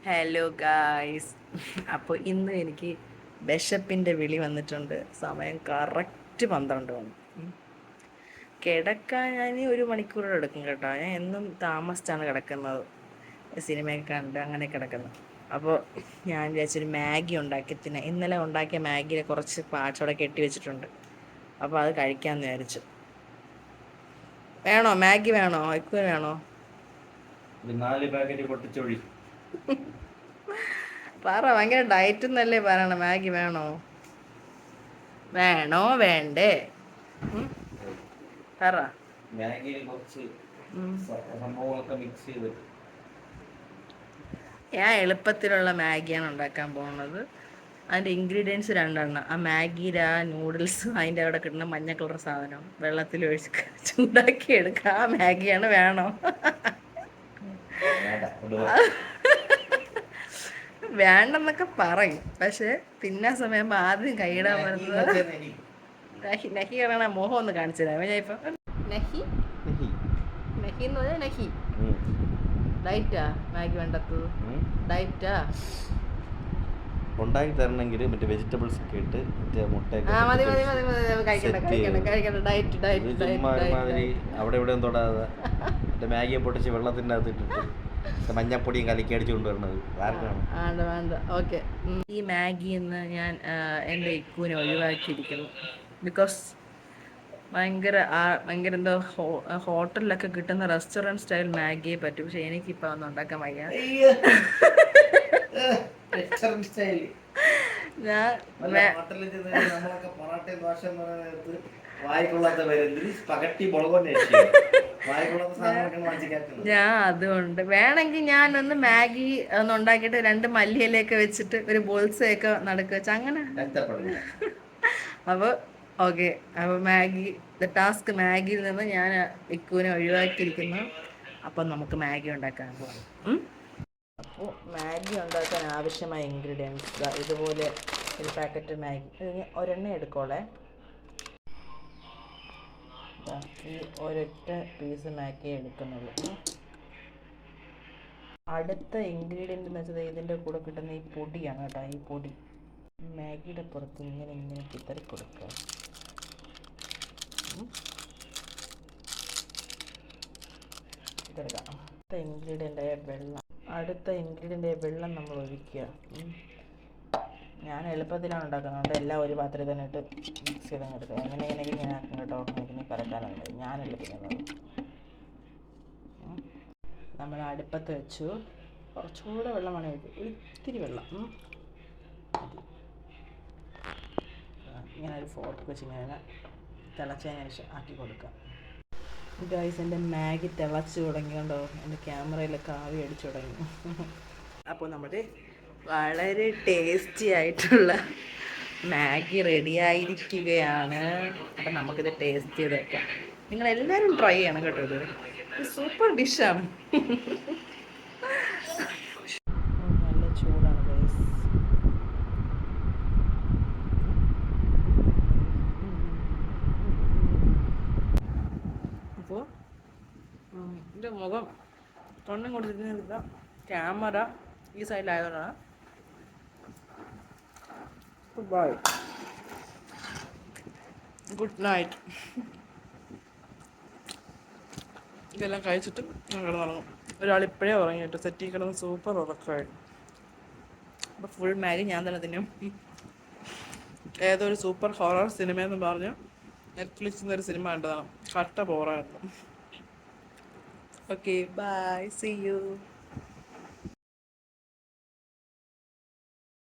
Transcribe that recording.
Hello guys. അപ്പോൾ ഇന്ന് എനിക്ക് വിശപ്പിൻ്റെ വിളി വന്നിട്ടുണ്ട്. സമയം കറക്റ്റ് 12 വന്നു. കിടക്കാൻ ഞാൻ 1 മണിക്കൂർ എടുക്കും കേട്ടോ. ഞാൻ എന്നും താമസിച്ചാണ് കിടക്കുന്നത്, സിനിമയൊക്കെ കണ്ട് അങ്ങനെ കിടക്കുന്നത്. അപ്പോൾ ഞാൻ വിചാരിച്ചൊരു മാഗി ഉണ്ടാക്കി തിന്നാം. ഇന്നലെ ഉണ്ടാക്കിയ മാഗിയിൽ കുറച്ച് പാർട്സ് അവിടെ കെട്ടി വെച്ചിട്ടുണ്ട്. അപ്പോൾ അത് കഴിക്കാമെന്ന് വിചാരിച്ചു. വേണോ മാഗി? വേണോ ഇക്കുന്? വേണോ? 4 പാക്കറ്റ് പൊട്ടിച്ചൊഴി. പറ, ഭയങ്കര ഡയറ്റ് എന്നല്ലേ പറയണ. മാഗി വേണോ? വേണോ വേണ്ടേ? പറ. മാഗിയിൽ കുറച്ച് സംഭവങ്ങളൊക്കെ മിക്സ് ചെയ്ത് ഞാൻ എളുപ്പത്തിലുള്ള മാഗിയാണ് ഉണ്ടാക്കാൻ പോകുന്നത്. അതിൻ്റെ ഇൻഗ്രീഡിയൻസ് 2 ആ മാഗിയുടെ ആ നൂഡിൽസ്, അതിൻ്റെ അവിടെ കിട്ടുന്ന മഞ്ഞ കളർ സാധനം വെള്ളത്തിൽ ഒഴിച്ച് ചൂടാക്കി എടുക്കുക. ആ മാഗിയാണ്. വേണോ? വേണ്ടെന്നൊക്കെ പറയും, പക്ഷെ തിന്നാൻ സമയം ആദ്യം കൈയിടാൻ പറയുന്നത് നഹി. നഹി പറയണ മോഹം ഒന്ന് കാണിച്ചു തരാം. ഞാൻ ഇപ്പം നഹി നഹി എന്ന് പറഞ്ഞാൽ നഹി. ഡയറ്റാ മാഗി വേണ്ടത്? ഡയറ്റാ ഉണ്ടാക്കി തരണമെങ്കിൽ മറ്റേ വെജിറ്റബിൾസ് ഒക്കെ ഇട്ട് മറ്റേ മുട്ട മതി മതി മതി മതി. കഴിക്കണ്ട. ഡയറ്റ് ഡയറ്റ് മാതിരി അവിടെ ഇവിടെ തൊടാതെ മറ്റേ മാഗിയെ പൊട്ടിച്ച് വെള്ളത്തിൻ്റെ അകത്ത് ഇട്ടിട്ട് മഞ്ഞപ്പൊടിയും കലക്കി അടിച്ചു കൊണ്ടുവരണത് ആർക്കാണ്? വേണ്ട വേണ്ട. ഓക്കെ. ഈ മാഗിയിൽ നിന്ന് ഞാൻ എൻ്റെ ഇക്കുവിനെ ഒഴിവാക്കിയിരിക്കുന്നു. ബിക്കോസ് ഭയങ്കര എന്തോ ഹോട്ടലിലൊക്കെ കിട്ടുന്ന റെസ്റ്റോറൻറ്റ് സ്റ്റൈൽ മാഗിയെ പറ്റും. പക്ഷെ എനിക്കിപ്പോൾ ഒന്നും ഉണ്ടാക്കാൻ വയ്യ. ഞാൻ അതുകൊണ്ട് വേണമെങ്കിൽ ഞാനൊന്ന് മാഗി ഒന്ന് ഉണ്ടാക്കിയിട്ട് 2 മല്ലിയിലൊക്കെ വെച്ചിട്ട് ഒരു ബോൾസയൊക്കെ നടുക്ക് വെച്ച് അങ്ങനെ. അപ്പോൾ ഓക്കെ. അപ്പോൾ ടാസ്ക് മാഗിയിൽ നിന്ന് ഞാൻ ഇക്കുവിനെ ഒഴിവാക്കിയിരിക്കുന്നു. അപ്പം നമുക്ക് മാഗി ഉണ്ടാക്കാൻ പോകാം. അപ്പോൾ മാഗി ഉണ്ടാക്കാൻ ആവശ്യമായ ഇൻഗ്രീഡിയൻസ് ഇതുപോലെ ഒരു പാക്കറ്റ് മാഗി. ഒരെണ്ണം എടുക്കോളെ. ഈ ഒരൊറ്റ പീസ് മാഗി എടുക്കുന്നുള്ളൂ. അടുത്ത ഇൻഗ്രീഡിയൻ്റ് എന്ന് വെച്ചാൽ ഇതിൻ്റെ കൂടെ കിട്ടുന്ന ഈ പൊടിയാണ് കേട്ടോ. ഈ പൊടി മാഗിയുടെ പുറത്ത് ഇങ്ങനെ ചിതറി കൊടുക്കുക. ഇതെടുക്കാം. അടുത്ത ഇൻഗ്രീഡിയൻ്റായ വെള്ളം നമ്മൾ ഒഴിക്കുക. ഞാൻ എളുപ്പത്തിലാണ് ഉണ്ടാക്കുന്നത്, എല്ലാം ഒരു പാത്രത്തിൽ തന്നെ ഇട്ട് മിക്സ് ചെയ്ത് എടുക്കുക. എങ്ങനെയെങ്കിലും ഞാൻ ആക്കും കേട്ടോ. ഇതിന് കറക്കാനുണ്ട്. ഞാനല്ല ചെയ്യുന്നത്. നമ്മൾ അടുപ്പത്ത് വെച്ചു. കുറച്ചുകൂടെ വെള്ളം വേണം ഒഴിക്കും. ഇത്തിരി വെള്ളം. ഇങ്ങനെ ഒരു ഫോർക്ക് വെച്ച് ഇങ്ങനെ തിളച്ചതിന് ശേഷം ആക്കി കൊടുക്കാം. ഗൈസ്, എൻ്റെ മാഗി തിളച്ച് തുടങ്ങിയോണ്ടോ എൻ്റെ ക്യാമറയിലൊക്കെ ആവി അടിച്ചു തുടങ്ങി. അപ്പോൾ നമ്മുടെ വളരെ ടേസ്റ്റി ആയിട്ടുള്ള മാഗി റെഡി ആയിരിക്കുകയാണ്. അപ്പം നമുക്കിത് ടേസ്റ്റ് ചെയ്ത് വെക്കാം. നിങ്ങളെല്ലാവരും ട്രൈ ചെയ്യണം കേട്ടോ. ഇത് സൂപ്പർ ഡിഷാണ്. നല്ല ചൂടാണ് ഗൈസ്. അപ്പോൾ എൻ്റെ മുഖം തൊണ്ണം കൊടുത്തിരുന്നില്ല. ക്യാമറ ഈ സൈഡിലായതുകൊണ്ടാണ്. Good bye, good night. ഇതെല്ലാം കഴിച്ചിട്ട് ഞാൻ കിടന്നുറങ്ങും. ഒരാളിപ്പോഴേ ഉറങ്ങിയിട്ട് സെറ്റിൽ കിടന്ന് സൂപ്പർ ഉറക്കമായി. അപ്പോൾ ഫുൾ മാഗി ഞാൻ തന്നെ തിന്നും. ഏതൊരു സൂപ്പർ ഹൊറർ സിനിമയെന്ന് പറഞ്ഞ് നെറ്റ്ഫ്ലിക്സിൽ നിന്നൊരു സിനിമ കണ്ടതാണ്. കട്ട ബോറായിരുന്നു. Okay, bye, see U.